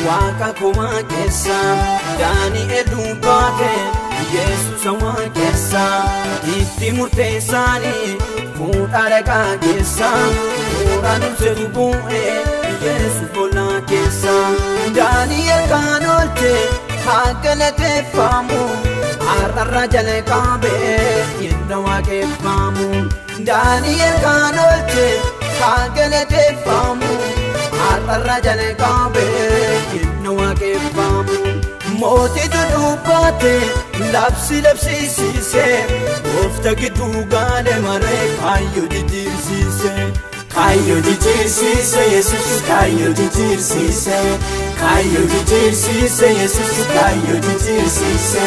Waaqa koma keessa Daani'el dubbate Yesuus waaqessa itti murteessanii fuudha dhaqaa keessa suuraan ulfeetu bu'ee Yesuus bolla keessa Daani'el kan oolte haa galateeffamu har'arra jala qabee yenna waaqeffamu Daani'el kan oolte haa galateeffamu har'arra jala qabee yenna waaqeffamu mootitu dubbate labsiisise gooftaa gidduu galee maree kaayyoo jijjiirsiise Yesuus kaayyoo jijjiirsiise Yesuus kaayyoo jijjiirsiise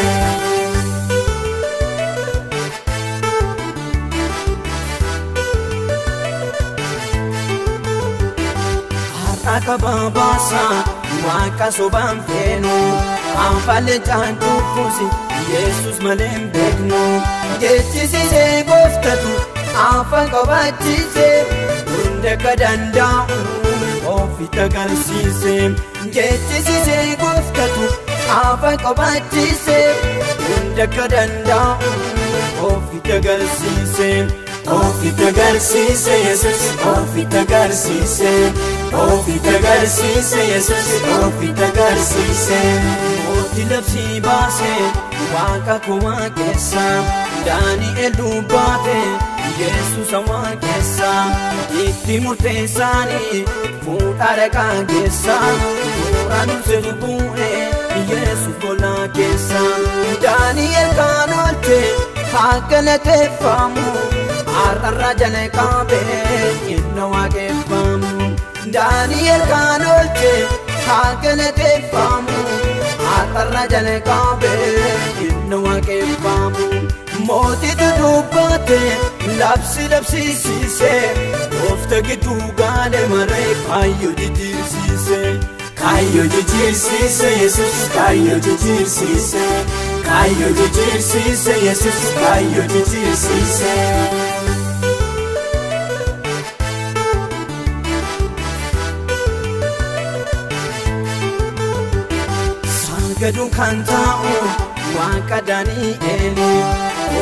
har'a babaasa waaqa sobaan feenu anfalee caantuufuusi Yesuus malee hin beeknu jechisiisee gooftatu afaan qabachiisee hunda akka danda'u ofitti agarsiise jechisiisee gooftatu afaan qabachiisee hunda akka danda'u ofitti agarsiise Yesuus ofitti agarsiise Yesuus ofitti agarsiise Mootii labsii baase waaqa koma keessa Daani'el dubbate Yesuus waaqessa itti murteessanii fuudha dhaqaa keessa suuraan ulfeetu bu'ee Yesuus bolla keessa Daani'el kan oolte haa galateeffamu har'arra jala qabee yenna waaqeffamu Daani'el kan oolte haa galateeffamu har'arra jala qabee yenna waaqeffamu mootitu dubbate labsiisise gooftaa gidduu galee maree kaayyoo jijjiirsiise Yesuus kaayyoo jijjiirsiise Yesuus kaayyoo jijjiirsiise Gaduu kan taa'u waaqa Daani'el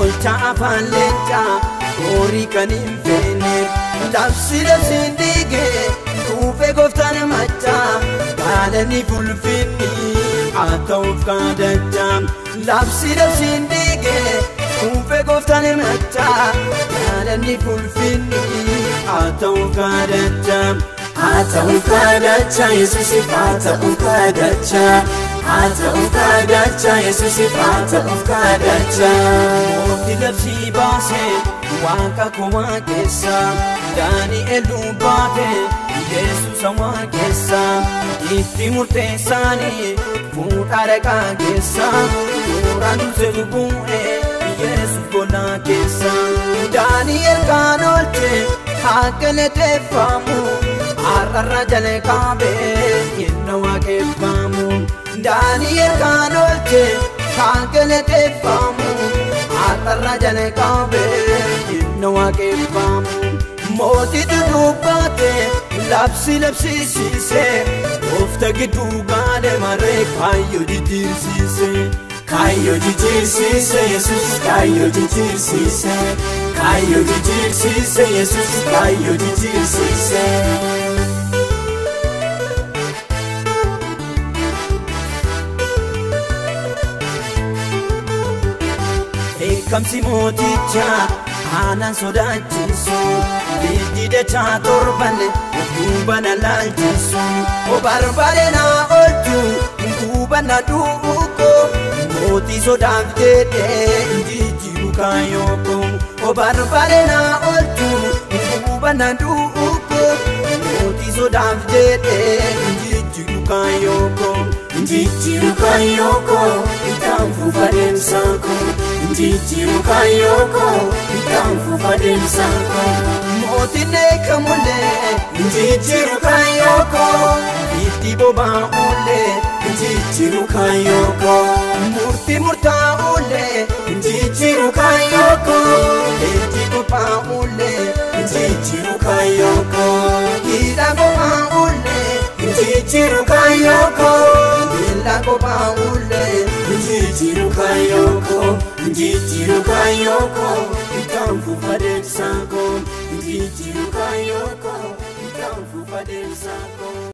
olcha afaan leencaa horii kan hin feene labsiin dhiigee tuufee gooftaan machaa gaalanii fulfinni haa ta'uuf kadhachaa labsiin dhiigee tuufee gooftaan machaa gaalanii fulfinni haa ta'uuf kadhachaa Yesuus haa ta'uuf kadhachaa Yesuus haa ta'uuf kadhachaa Mootii labsii baase waaqa koma keessa Daani'el dubbate Yesuus waaqessa itti murteessanii fuudha dhaqaa keessa suuraan ulfeetu bu'ee Yesuus bolla keessa Daani'el kan oolte haa galateeffamu har'arra jala qabee yenna waaqeffamu Daani'el kan oolte haa galateeffamu har'arra jala qabee yenna waaqeffamu mootitu dubbate labsiisise gooftaa gidduu galee maree kaayyoo jijjiirsiise Yesuus kaayyoo jijjiirsiise Yesuus kaayyoo jijjiirsiise Kamsi mootichaa aanaan sodaachisu Didachaa torban duubana laalchisu O barbaade naa oolchu duubana duuko mootii sodaaf jedhee jijjiiru kaayyoo O barbaade naa oolchu duubana duuko mootii sodaaf jedhee jijjiiru kaayyoo itaan fuufa deemsaako Jijjiiru kaayyoo itaan fuufa deemsaako mootiin eegamulee jijjiiru kaayyoo itti boba'ulee jijjiiru kaayyoo murtii murtaa'ulee jijjiiru kaayyoo itti boba'ulee jijjiiru kaayyoo hidha boba'ulee jijjiiru kaayyoo Njijjiru kayoko, njijjiru kayoko, itamfu fadel sanko. Njijjiru kayoko, itamfu fadel sanko.